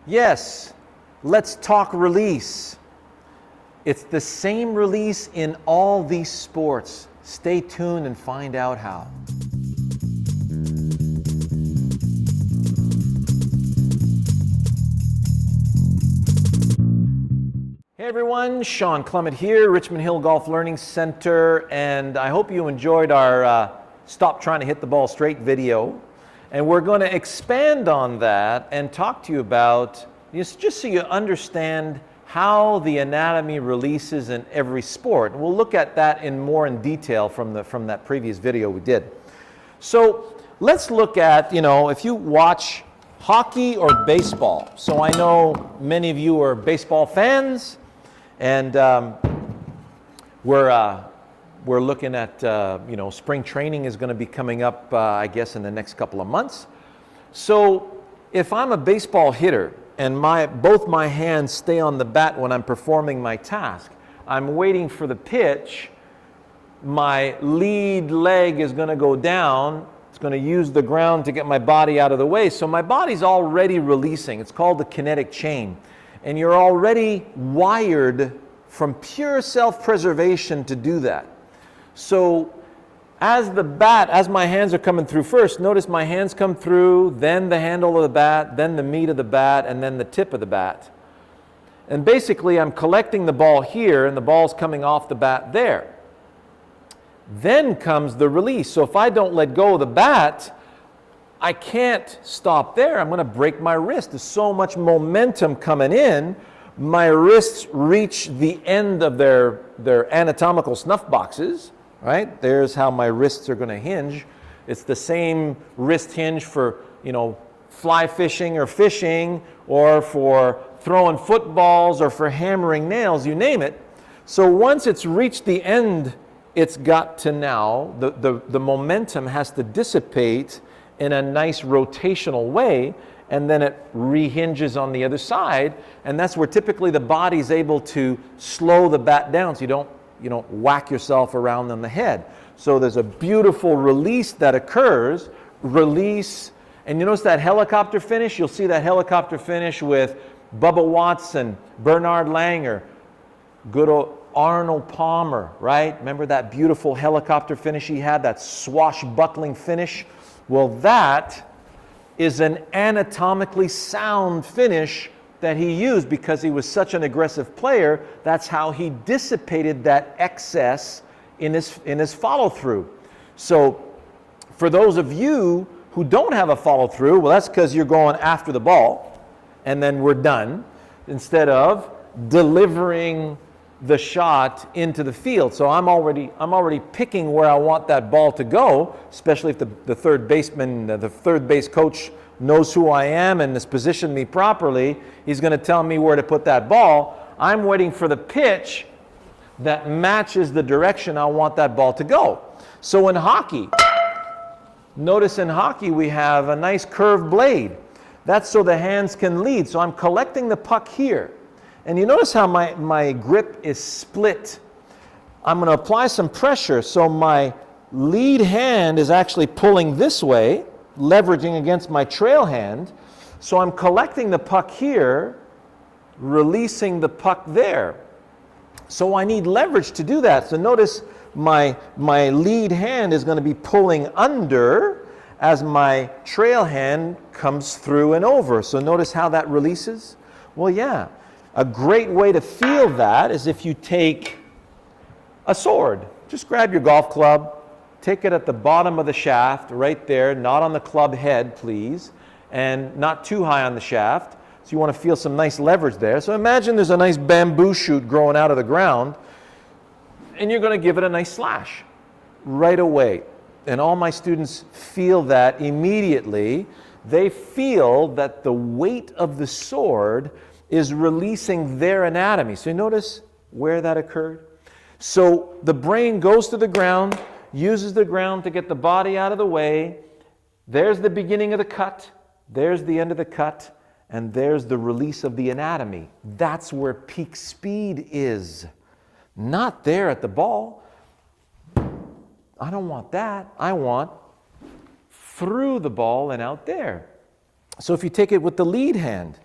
Yes, let's talk release. It's the same release in all these sports. Stay tuned and find out how. Hey everyone, Sean Clement here, Richmond Hill Golf Learning Center, and I hope you enjoyed our Stop Trying to Hit the Ball Straight video. And we're going to expand on that and talk to you about, just so you understand how the anatomy releases in every sport. And we'll look at that more in detail from that previous video we did. So let's look at, if you watch hockey or baseball. So I know many of you are baseball fans, and we're looking at, spring training is going to be coming up, I guess, in the next couple of months. So if I'm a baseball hitter and both my hands stay on the bat when I'm performing my task, I'm waiting for the pitch, my lead leg is going to go down. It's going to use the ground to get my body out of the way. So my body's already releasing. It's called the kinetic chain. And you're already wired from pure self-preservation to do that. So as my hands are coming through first, notice my hands come through, then the handle of the bat, then the meat of the bat, and then the tip of the bat. And basically I'm collecting the ball here, and the ball's coming off the bat there. Then comes the release. So if I don't let go of the bat, I can't stop there. I'm going to break my wrist. There's so much momentum coming in. My wrists reach the end of their anatomical snuff boxes, right? There's how my wrists are going to hinge. It's the same wrist hinge for, fly fishing or fishing, or for throwing footballs, or for hammering nails, you name it. So once it's reached the end, it's got to now, the momentum has to dissipate in a nice rotational way, and then it rehinges on the other side, and that's where typically the body's able to slow the bat down so you don't whack yourself around on the head. So there's a beautiful release that occurs, and you notice that helicopter finish? You'll see that helicopter finish with Bubba Watson, Bernard Langer, good old Arnold Palmer, right? Remember that beautiful helicopter finish he had, that swashbuckling finish? Well, that is an anatomically sound finish that he used because he was such an aggressive player. That's how he dissipated that excess in his follow-through. So for those of you who don't have a follow-through, well, that's because you're going after the ball and then we're done, instead of delivering the shot into the field. So I'm already picking where I want that ball to go, especially if the third baseman, the third base coach knows who I am and has positioned me properly. He's going to tell me where to put that ball. I'm waiting for the pitch that matches the direction I want that ball to go. So in hockey, notice in hockey we have a nice curved blade. That's so the hands can lead. So I'm collecting the puck here. And you notice how my grip is split. I'm going to apply some pressure, so my lead hand is actually pulling this way, leveraging against my trail hand. So I'm collecting the puck here, releasing the puck there. So I need leverage to do that. So notice my lead hand is going to be pulling under as my trail hand comes through and over. So notice how that releases? Well, yeah. A great way to feel that is if you take a sword. Just grab your golf club, take it at the bottom of the shaft, right there, not on the club head, please, and not too high on the shaft. So you want to feel some nice leverage there. So imagine there's a nice bamboo shoot growing out of the ground, and you're going to give it a nice slash right away. And all my students feel that immediately. They feel that the weight of the sword is releasing their anatomy. So you notice where that occurred? So the brain goes to the ground, uses the ground to get the body out of the way. There's the beginning of the cut. There's the end of the cut. And there's the release of the anatomy. That's where peak speed is. Not there at the ball. I don't want that. I want through the ball and out there. So if you take it with the lead hand,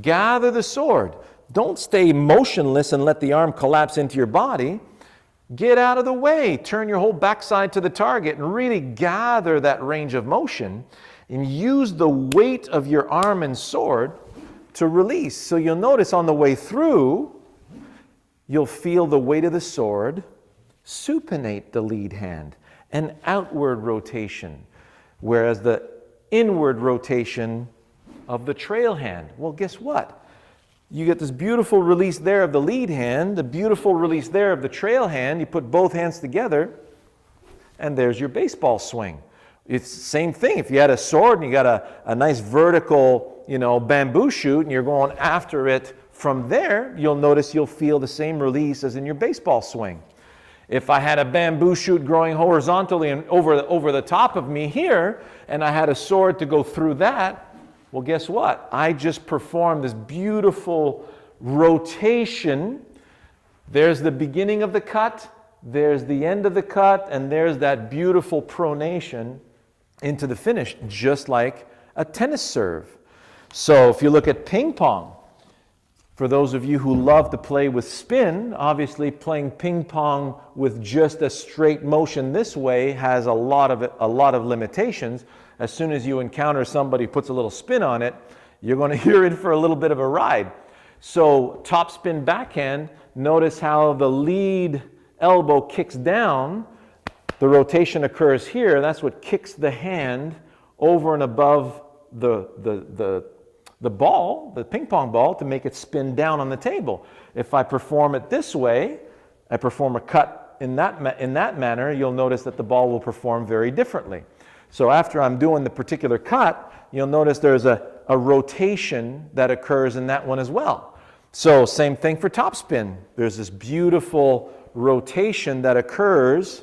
Gather the sword. Don't stay motionless and let the arm collapse into your body. Get out of the way. Turn your whole backside to the target and really gather that range of motion and use the weight of your arm and sword to release. So you'll notice on the way through, you'll feel the weight of the sword supinate the lead hand, an outward rotation, whereas the inward rotation of the trail hand. Well, guess what? You get this beautiful release there of the lead hand, the beautiful release there of the trail hand. You put both hands together, and there's your baseball swing. It's the same thing. If you had a sword and you got a nice vertical, bamboo shoot, and you're going after it from there, you'll notice you'll feel the same release as in your baseball swing. If I had a bamboo shoot growing horizontally and over the top of me here, and I had a sword to go through that, well, guess what? I just performed this beautiful rotation. There's the beginning of the cut, there's the end of the cut, and there's that beautiful pronation into the finish, just like a tennis serve. So if you look at ping pong, for those of you who love to play with spin, obviously playing ping pong with just a straight motion this way has a lot of limitations. As soon as you encounter somebody who puts a little spin on it, you're going to hear it for a little bit of a ride. So top spin backhand, notice how the lead elbow kicks down. The rotation occurs here. That's what kicks the hand over and above the ball, the ping pong ball, to make it spin down on the table. If I perform it this way, I perform a cut in that manner, you'll notice that the ball will perform very differently. So after I'm doing the particular cut, you'll notice there's a rotation that occurs in that one as well. So same thing for topspin. There's this beautiful rotation that occurs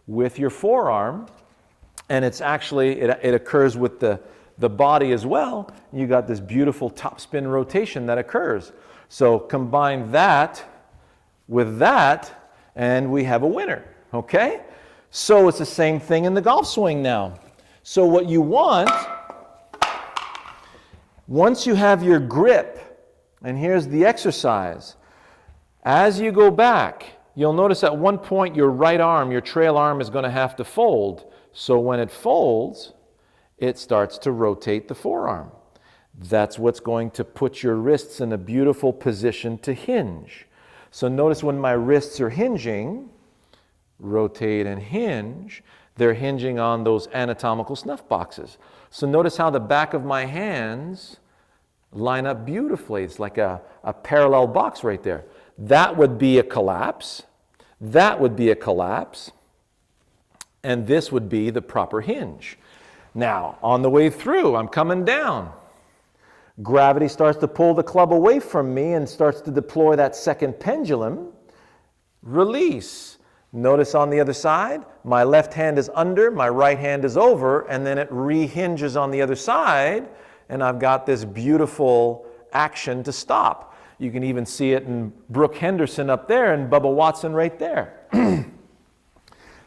with your forearm, and it's actually, it occurs with the body as well. You got this beautiful topspin rotation that occurs. So combine that with that, and we have a winner, okay? So it's the same thing in the golf swing now. So what you want, once you have your grip, and here's the exercise, as you go back, you'll notice at one point your right arm, your trail arm, is going to have to fold. So when it folds, it starts to rotate the forearm. That's what's going to put your wrists in a beautiful position to hinge. So notice when my wrists are hinging, rotate and hinge, they're hinging on those anatomical snuff boxes. So notice how the back of my hands line up beautifully. It's like a parallel box right there. That would be a collapse. That would be a collapse. And this would be the proper hinge. Now, on the way through, I'm coming down. Gravity starts to pull the club away from me and starts to deploy that second pendulum. Release. Notice on the other side, my left hand is under, my right hand is over, and then it rehinges on the other side, and I've got this beautiful action to stop. You can even see it in Brooke Henderson up there and Bubba Watson right there.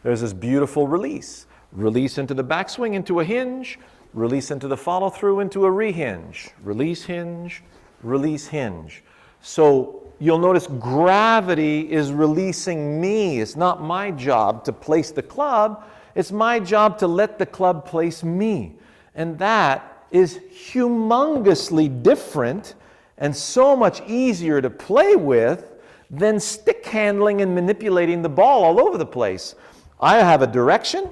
There's this beautiful release. Release into the backswing, into a hinge, release into the follow-through, into a rehinge. Release, hinge, release, hinge. So you'll notice gravity is releasing me. It's not my job to place the club. It's my job to let the club place me. And that is humongously different and so much easier to play with than stick handling and manipulating the ball all over the place. I have a direction,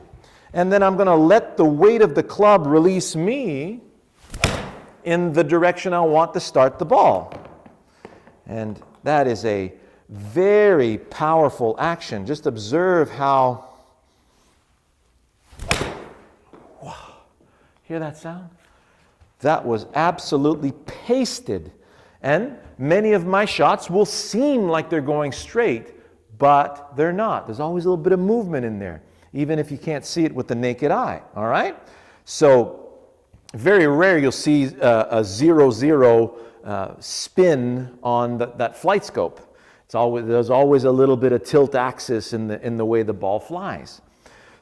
and then I'm going to let the weight of the club release me in the direction I want to start the ball. And that is a very powerful action. Just observe how, wow, hear that sound? That was absolutely pasted. And many of my shots will seem like they're going straight, but they're not. There's always a little bit of movement in there, even if you can't see it with the naked eye, all right? So very rare you'll see a 0-0 spin on that flight scope. There's always a little bit of tilt axis in the way the ball flies.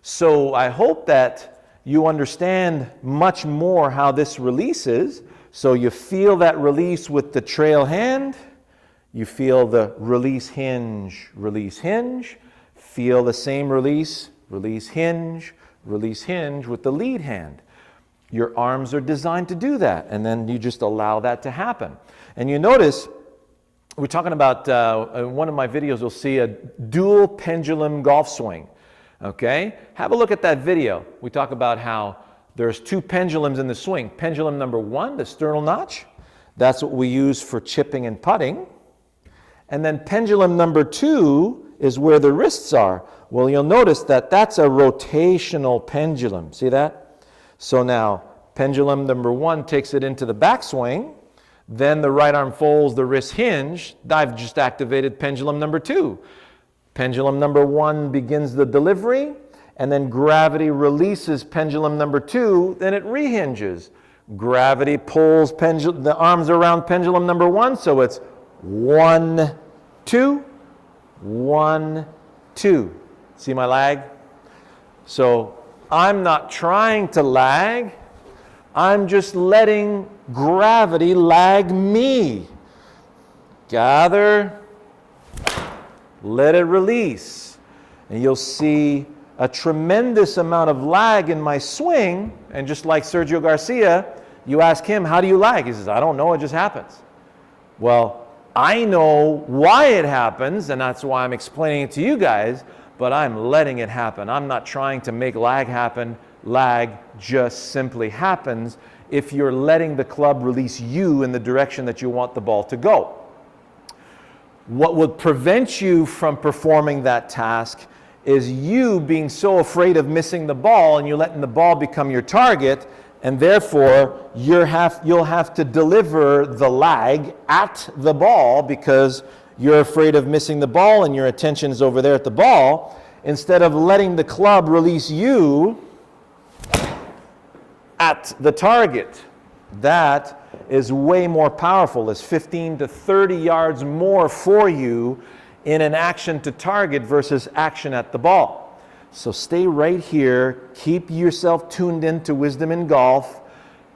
So I hope that you understand much more how this releases. So you feel that release with the trail hand. You feel the release hinge, feel the same release hinge with the lead hand. Your arms are designed to do that, and then you just allow that to happen. And you notice, we're talking about, in one of my videos, you'll see a dual pendulum golf swing, okay? Have a look at that video. We talk about how there's two pendulums in the swing. Pendulum number one, the sternal notch, that's what we use for chipping and putting. And then pendulum number two is where the wrists are. Well, you'll notice that that's a rotational pendulum. See that? So now, pendulum number one takes it into the backswing. Then the right arm folds, the wrist hinge. I've just activated pendulum number two. Pendulum number one begins the delivery, and then gravity releases pendulum number two, then it rehinges. Gravity pulls the arms around pendulum number one, so it's 1, 2, 1, 2. See my lag? So I'm not trying to lag. I'm just letting gravity lag me. Gather, let it release. And you'll see a tremendous amount of lag in my swing. And just like Sergio Garcia, you ask him, how do you lag? He says, I don't know, it just happens. Well, I know why it happens, and that's why I'm explaining it to you guys, but I'm letting it happen. I'm not trying to make lag happen. Lag just simply happens if you're letting the club release you in the direction that you want the ball to go. What would prevent you from performing that task is you being so afraid of missing the ball and you letting the ball become your target, and therefore you'll have to deliver the lag at the ball because you're afraid of missing the ball and your attention is over there at the ball, instead of letting the club release you at the target. That is way more powerful. It's 15 to 30 yards more for you in an action to target versus action at the ball. So stay right here. Keep yourself tuned into Wisdom in Golf.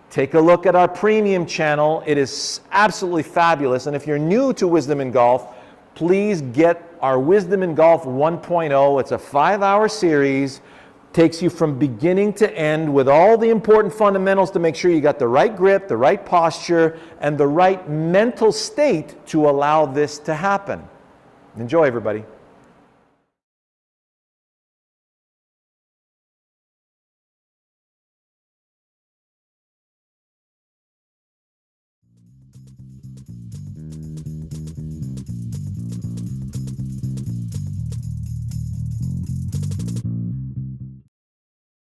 Take a look at our premium channel. It is absolutely fabulous. And if you're new to Wisdom in Golf, please get our Wisdom in Golf 1.0. It's a 5-hour series. Takes you from beginning to end with all the important fundamentals to make sure you got the right grip, the right posture, and the right mental state to allow this to happen. Enjoy, everybody.